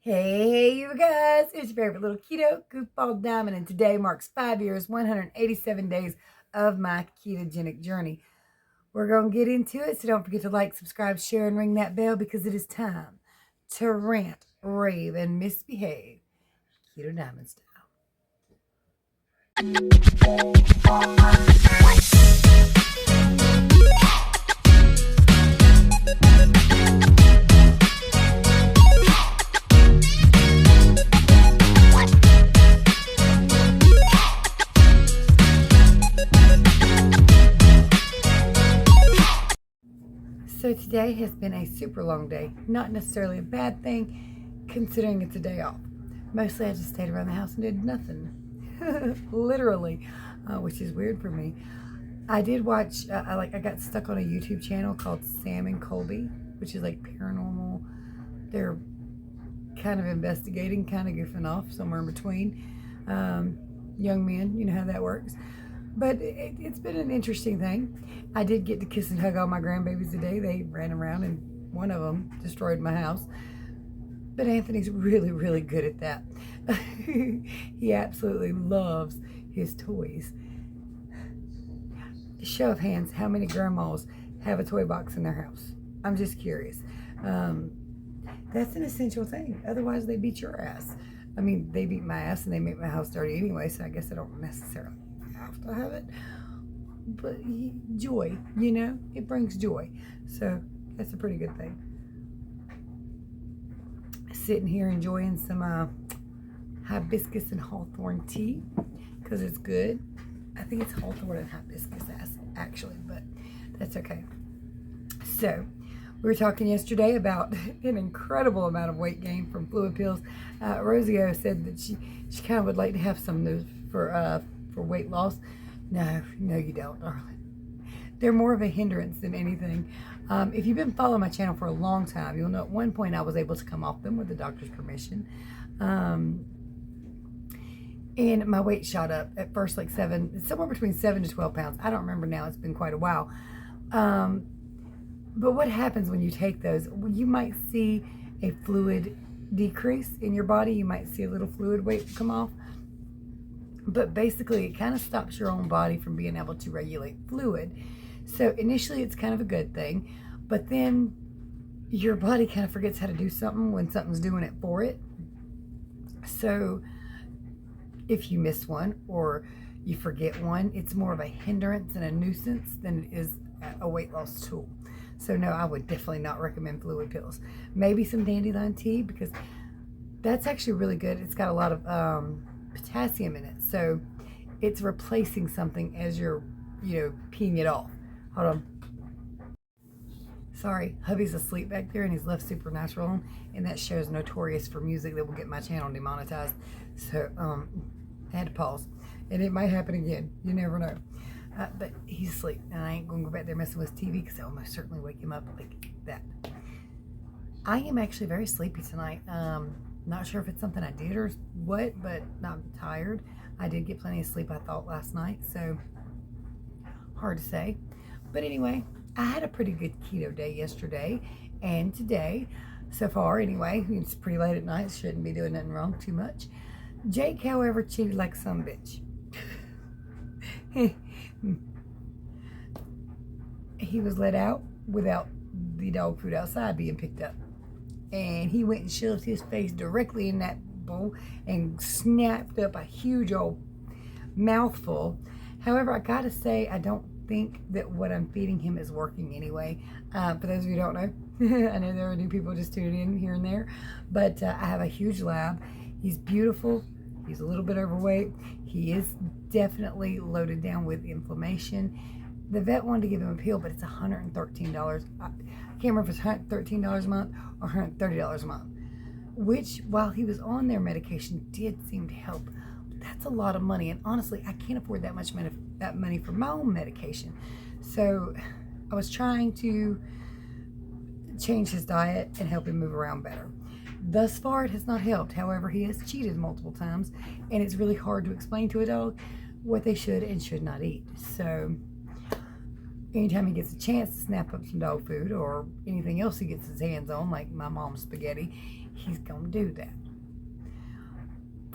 Hey, you guys, it's your favorite little keto goofball diamond, and today marks 5 years, 187 days of my ketogenic journey. We're going to get into it, so don't forget to like, subscribe, share, and ring that bell because it is time to rant, rave, and misbehave Keto Diamond style. So today has been a super long day. Not necessarily a bad thing, considering it's a day off. Mostly I just stayed around the house and did nothing. Literally, which is weird for me. I did watch, I got stuck on a YouTube channel called Sam and Colby, which is like paranormal. They're kind of investigating, kind of goofing off, somewhere in between. Young men, you know how that works. But it's been an interesting thing. I did get to kiss and hug all my grandbabies today. They ran around and one of them destroyed my house. But Anthony's really, really good at that. He absolutely loves his toys. Show of hands, how many grandmas have a toy box in their house? I'm just curious. That's an essential thing. Otherwise, they beat your ass. I mean, they beat my ass and they make my house dirty anyway, so I guess I don't necessarily have to have it. But joy, you know, it brings joy. So that's a pretty good thing. Sitting here enjoying some hibiscus and hawthorn tea because it's good. I think it's hawthorn and hibiscus actually, but that's okay. So we were talking yesterday about an incredible amount of weight gain from fluid pills. Rosio said that she kind of would like to have some of those for weight loss. No, you don't, darling. They're more of a hindrance than anything. If you've been following my channel for a long time, you'll know at one point I was able to come off them with the doctor's permission. And my weight shot up at first like somewhere between 7 to 12 pounds. I don't remember now. It's been quite a while. But what happens when you take those? You might see a fluid decrease in your body. You might see a little fluid weight come off. But basically, it kind of stops your own body from being able to regulate fluid. So initially, it's kind of a good thing. But then your body kind of forgets how to do something when something's doing it for it. So if you miss one or you forget one, it's more of a hindrance and a nuisance than it is a weight loss tool. So no, I would definitely not recommend fluid pills. Maybe some dandelion tea because that's actually really good. It's got a lot of potassium in it. So it's replacing something as you're, peeing it off. Hold on. Sorry, hubby's asleep back there and he's left Supernatural on, and that show's notorious for music that will get my channel demonetized. So I had to pause, and it might happen again. You never know. But he's asleep, and I ain't going to go back there messing with his TV because I'll most certainly wake him up like that. I am actually very sleepy tonight. Not sure if it's something I did or what, but I'm tired. I did get plenty of sleep, I thought, last night, so hard to say. But anyway, I had a pretty good keto day yesterday and today. So far, anyway, it's pretty late at night. Shouldn't be doing nothing wrong too much. Jake, however, cheated like some bitch. He was let out without the dog food outside being picked up. And he went and shoved his face directly in that bowl and snapped up a huge old mouthful. However, I gotta say, I don't think that what I'm feeding him is working anyway. For those of you who don't know, I know there are new people just tuning in here and there, but I have a huge lab. He's beautiful. He's a little bit overweight. He is definitely loaded down with inflammation. The vet wanted to give him a pill, but it's $113. I can't remember if it's $113 a month or $130 a month, which, while he was on their medication, did seem to help. That's a lot of money, and honestly, I can't afford that money for my own medication. So I was trying to change his diet and help him move around better. Thus far, it has not helped. However, he has cheated multiple times, and it's really hard to explain to a dog what they should and should not eat. So anytime he gets a chance to snap up some dog food or anything else he gets his hands on, like my mom's spaghetti, he's going to do that.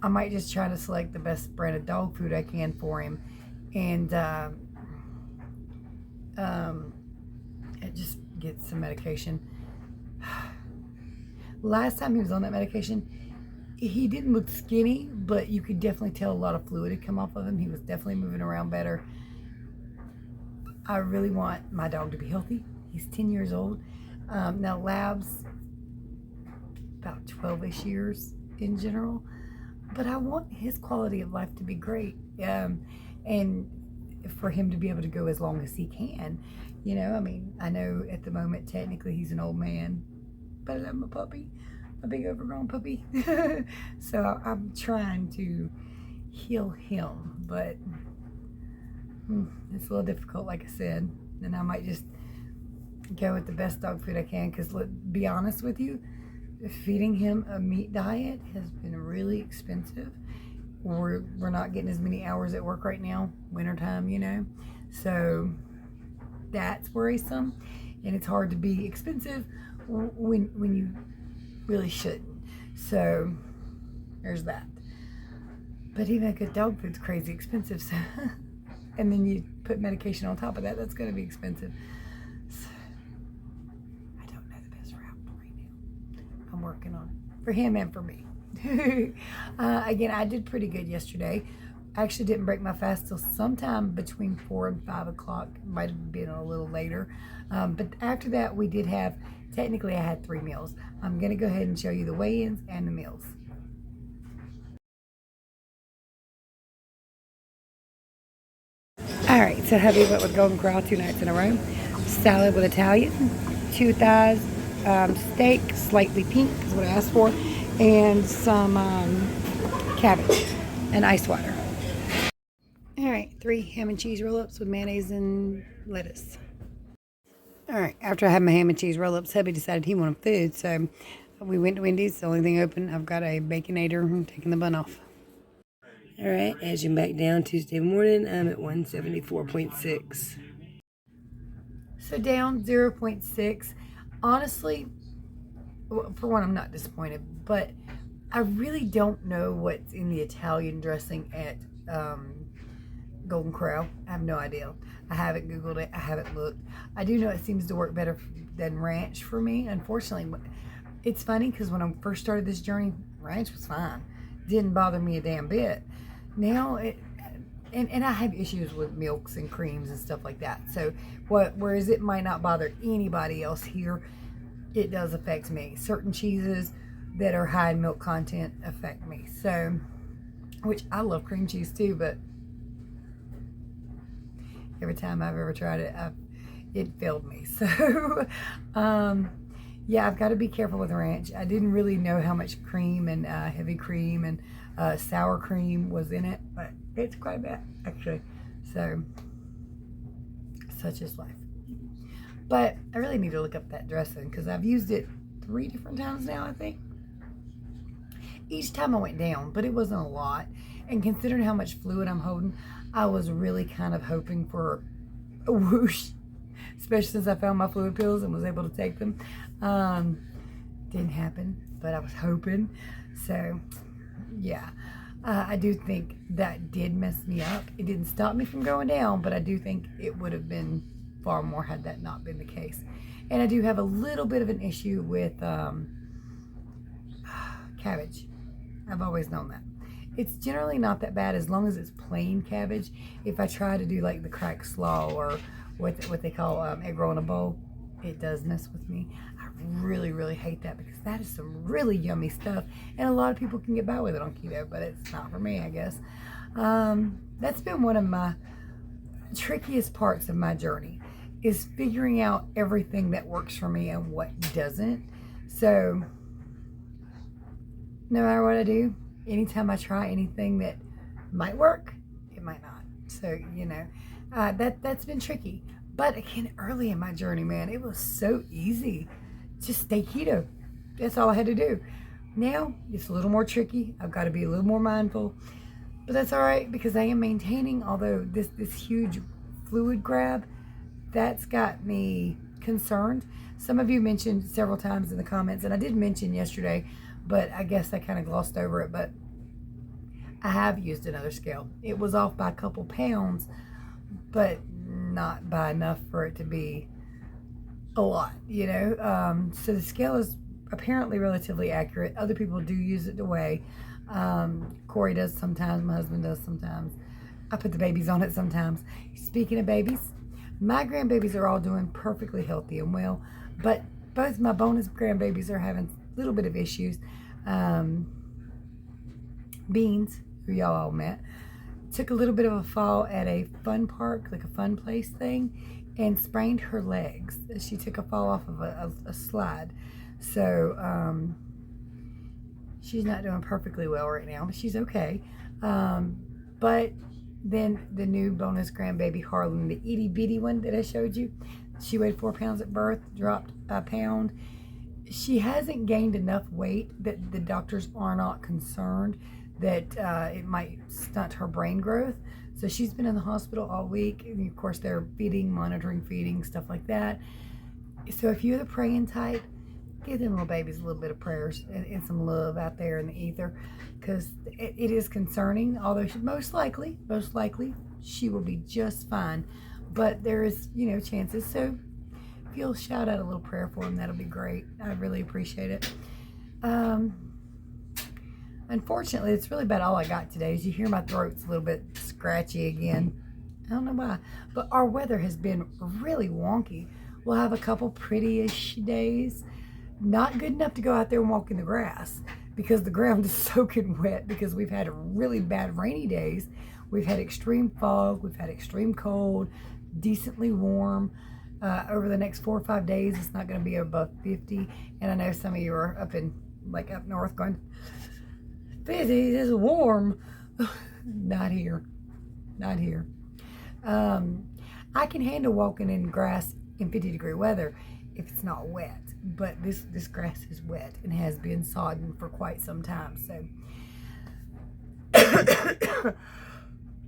I might just try to select the best brand of dog food I can for him, and just get some medication. Last time he was on that medication, he didn't look skinny, but you could definitely tell a lot of fluid had come off of him. He was definitely moving around better. I really want my dog to be healthy. He's 10 years old. Now, Lab's about 12-ish years in general, but I want his quality of life to be great, and for him to be able to go as long as he can. You know, I mean, I know at the moment, technically, he's an old man, but I'm a puppy, a big overgrown puppy. So I'm trying to heal him, but it's a little difficult, like I said. And I might just go with the best dog food I can, because let's be honest with you, feeding him a meat diet has been really expensive. We're not getting as many hours at work right now, wintertime, you know, so that's worrisome, and it's hard to be expensive when you really shouldn't. So there's that. But even a good dog food's crazy expensive, so and then you put medication on top of that, that's going to be expensive. So I don't know the best route right now. I'm working on it for him and for me. Again, I did pretty good yesterday. I actually didn't break my fast till sometime between 4 and 5 o'clock. Might have been a little later. But after that, we did have, technically I had 3 meals. I'm going to go ahead and show you the weigh-ins and the meals. All right, so hubby went with Golden Corral 2 nights in a row. Salad with Italian, 2 thighs, steak, slightly pink is what I asked for, and some cabbage and ice water. All right, 3 ham and cheese roll-ups with mayonnaise and lettuce. All right, after I had my ham and cheese roll-ups, hubby decided he wanted food, so we went to Wendy's. The only thing open, I've got a Baconator. I'm taking the bun off. All right, edging back down Tuesday morning, I'm at 174.6. So down 0.6. Honestly, for one, I'm not disappointed, but I really don't know what's in the Italian dressing at Golden Corral. I have no idea. I haven't Googled it. I haven't looked. I do know it seems to work better than ranch for me. Unfortunately, it's funny because when I first started this journey, ranch was fine. Didn't bother me a damn bit. Now, and I have issues with milks and creams and stuff like that. So, whereas it might not bother anybody else here, it does affect me. Certain cheeses that are high in milk content affect me. So, which I love cream cheese too, but every time I've ever tried it, it failed me. So, yeah, I've got to be careful with ranch. I didn't really know how much cream and heavy cream and sour cream was in it, but it's quite a bit, actually. So, such is life. But I really need to look up that dressing because I've used it 3 different times now, I think. Each time I went down, but it wasn't a lot. And considering how much fluid I'm holding, I was really kind of hoping for a whoosh, especially since I found my fluid pills and was able to take them. Didn't happen, but I was hoping. So, yeah, I do think that did mess me up. It didn't stop me from going down, but I do think it would have been far more had that not been the case. And I do have a little bit of an issue with cabbage. I've always known that. It's generally not that bad as long as it's plain cabbage. If I try to do like the crack slaw or what they call egg roll in a bowl, it does mess with me. I really, really hate that because that is some really yummy stuff. And a lot of people can get by with it on keto, but it's not for me, I guess. That's been one of my trickiest parts of my journey, is figuring out everything that works for me and what doesn't. So no matter what I do, anytime I try anything that might work, it might not. So, you know, that's been tricky. But again, early in my journey, man, it was so easy. Just stay keto. That's all I had to do. Now, it's a little more tricky. I've got to be a little more mindful. But that's all right because I am maintaining, although this huge fluid grab, that's got me concerned. Some of you mentioned several times in the comments, and I did mention yesterday, but I guess I kind of glossed over it. But I have used another scale. It was off by a couple pounds, but not by enough for it to be a lot, you know. So the scale is apparently relatively accurate. Other people do use it to weigh. Corey does sometimes. My husband does sometimes. I put the babies on it sometimes. Speaking of babies, my grandbabies are all doing perfectly healthy and well, but both my bonus grandbabies are having a little bit of issues. Beans, who y'all all met, took a little bit of a fall at a fun park, like a fun place thing, and sprained her legs. She took a fall off of a slide. So she's not doing perfectly well right now, but she's okay. But then the new bonus grandbaby Harlan, the itty bitty one that I showed you, she weighed 4 pounds at birth, dropped a pound. She hasn't gained enough weight that the doctors are not concerned that it might stunt her brain growth. So she's been in the hospital all week. And of course, they're feeding, monitoring feeding, stuff like that. So if you're the praying type, give them little babies a little bit of prayers and some love out there in the ether, because it is concerning. Although most likely, she will be just fine. But there is, you know, chances. So if you'll shout out a little prayer for them, that'll be great. I really appreciate it. Unfortunately, it's really about all I got today. As you hear, my throat's a little bit scratchy again. I don't know why, but our weather has been really wonky. We'll have a couple pretty-ish days. Not good enough to go out there and walk in the grass because the ground is soaking wet, because we've had really bad rainy days. We've had extreme fog. We've had extreme cold, decently warm. Over the next 4 or 5 days, it's not going to be above 50. And I know some of you are up north going, 50 is warm. Not here. I can handle walking in grass in 50-degree weather if it's not wet, but this grass is wet and has been sodden for quite some time. So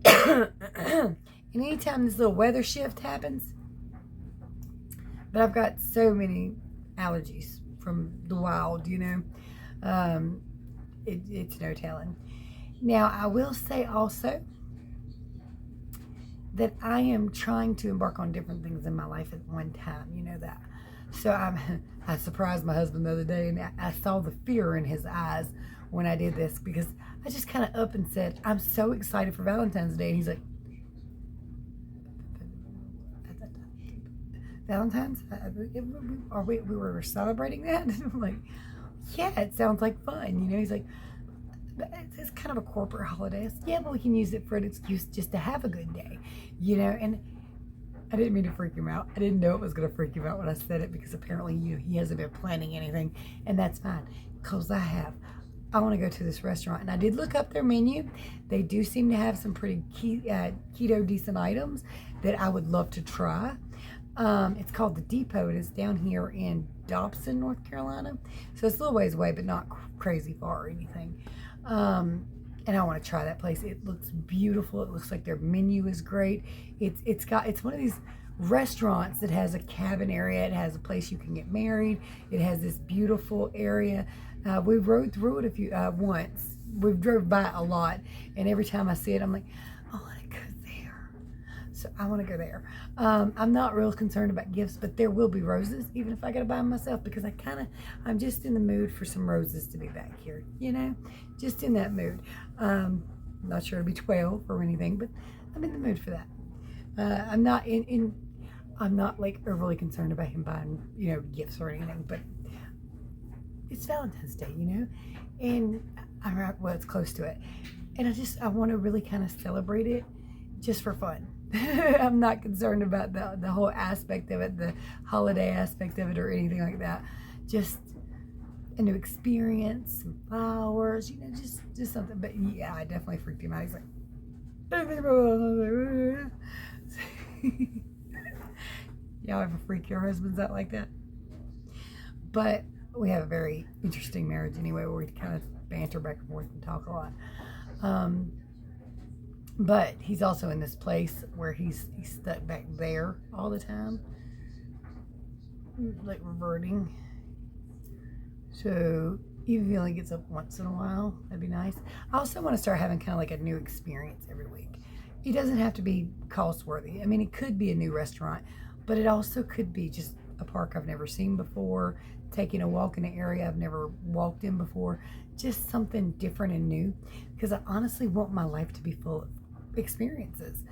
and anytime this little weather shift happens, but I've got so many allergies from the wild, you know. It's no telling. Now, I will say also that I am trying to embark on different things in my life at one time. You know that. So I surprised my husband the other day, and I saw the fear in his eyes when I did this, because I just kind of up and said, I'm so excited for Valentine's Day. And he's like, Valentine's? We were celebrating that? I'm like, yeah, it sounds like fun. You know, he's like, it's kind of a corporate holiday. Said, yeah, but we can use it for an excuse just to have a good day, you know. And I didn't mean to freak him out. I didn't know it was going to freak him out when I said it, because apparently, you know, he hasn't been planning anything, and that's fine, because I have. I want to go to this restaurant, and I did look up their menu. They do seem to have some pretty keto decent items that I would love to try. It's called The Depot. It is down here in Dobson, North Carolina. So it's a little ways away, but not crazy far or anything. And I want to try that place. It looks beautiful. It looks like their menu is great. It's one of these restaurants that has a cabin area. It has a place you can get married. It has this beautiful area. We rode through it once. We've drove by a lot, and every time I see it, I'm like, I want to go there. So I want to go there. I'm not real concerned about gifts, but there will be roses, even if I got to buy them myself, because I'm just in the mood for some roses to be back here, you know, just in that mood. Not sure it'll be 12 or anything, but I'm in the mood for that. I'm not like overly concerned about him buying, you know, gifts or anything, but it's Valentine's Day, you know, and it's close to it. And I want to really kind of celebrate it just for fun. I'm not concerned about the whole aspect of it, the holiday aspect of it or anything like that. Just a new experience, some flowers, you know, just something. But yeah, I definitely freaked him out. He's like, y'all ever freak your husbands out like that? But we have a very interesting marriage anyway, where we kind of banter back and forth and talk a lot. But he's also in this place where he's stuck back there all the time, like reverting. So even if he only gets up once in a while, that'd be nice. I also want to start having kind of like a new experience every week. It doesn't have to be cost worthy. I mean, it could be a new restaurant, but it also could be just a park I've never seen before, taking a walk in an area I've never walked in before, just something different and new. Because I honestly want my life to be full of experiences,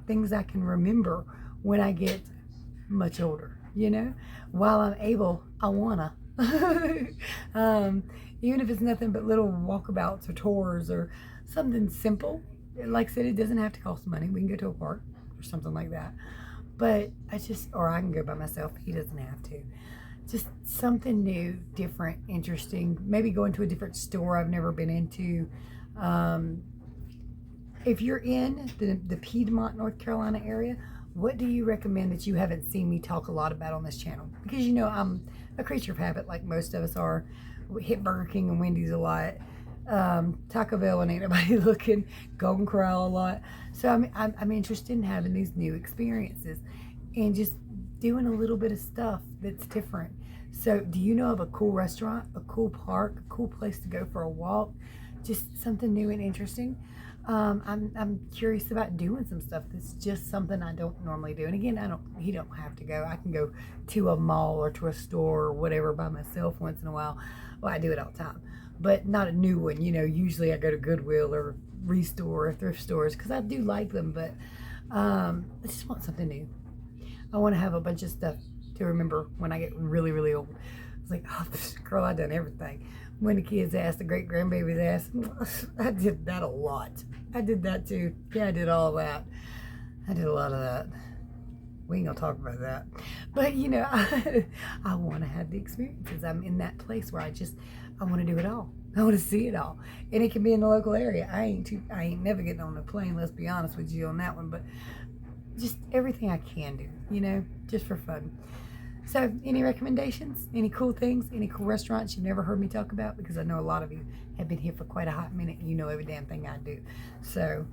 things I can remember when I get much older, While I'm able, I wanna. Even if it's nothing but little walkabouts or tours or something simple. Like I said, it doesn't have to cost money. We can go to a park or something like that. But or I can go by myself. He doesn't have to. Just something new, different, interesting. Maybe going to a different store I've never been into. If you're in the Piedmont, North Carolina area, what do you recommend that you haven't seen me talk a lot about on this channel? Because I'm a creature of habit like most of us are. We hit Burger King and Wendy's a lot. Taco Bell and ain't nobody looking. Golden Corral a lot. So I'm interested in having these new experiences and just doing a little bit of stuff that's different. So do you know of a cool restaurant, a cool park, a cool place to go for a walk? Just something new and interesting. I'm curious about doing some stuff that's just something I don't normally do. And again, he don't have to go. I can go to a mall or to a store or whatever by myself once in a while. Well, I do it all the time, but not a new one. Usually I go to Goodwill or Restore or thrift stores because I do like them, but I just want something new. I want to have a bunch of stuff to remember when I get really, really old. It's like, oh, girl, I done everything. When the kids asked, the great grandbabies asked, I did that a lot. I did that too. Yeah, I did all that. I did a lot of that. We ain't gonna talk about that. But I want to have the experiences. I'm in that place where I want to do it all. I want to see it all, and it can be in the local area. I ain't never getting on a plane. Let's be honest with you on that one. But just everything I can do, just for fun. So, any recommendations? Any cool things? Any cool restaurants you've never heard me talk about? Because I know a lot of you have been here for quite a hot minute and you know every damn thing I do. So,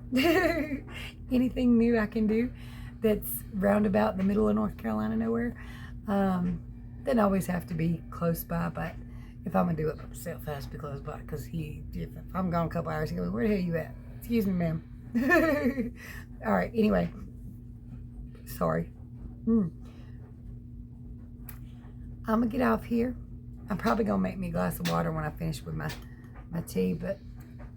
anything new I can do that's roundabout in the middle of North Carolina nowhere, doesn't always have to be close by, but if I'm going to do it by myself, it has to be close by. Because if I'm gone a couple hours, he goes, where the hell are you at? Excuse me, ma'am. All right, anyway. Sorry. I'm going to get off here. I'm probably going to make me a glass of water when I finish with my tea, but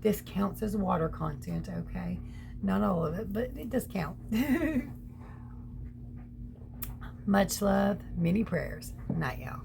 this counts as water content, okay? Not all of it, but it does count. Much love, many prayers. Night, y'all.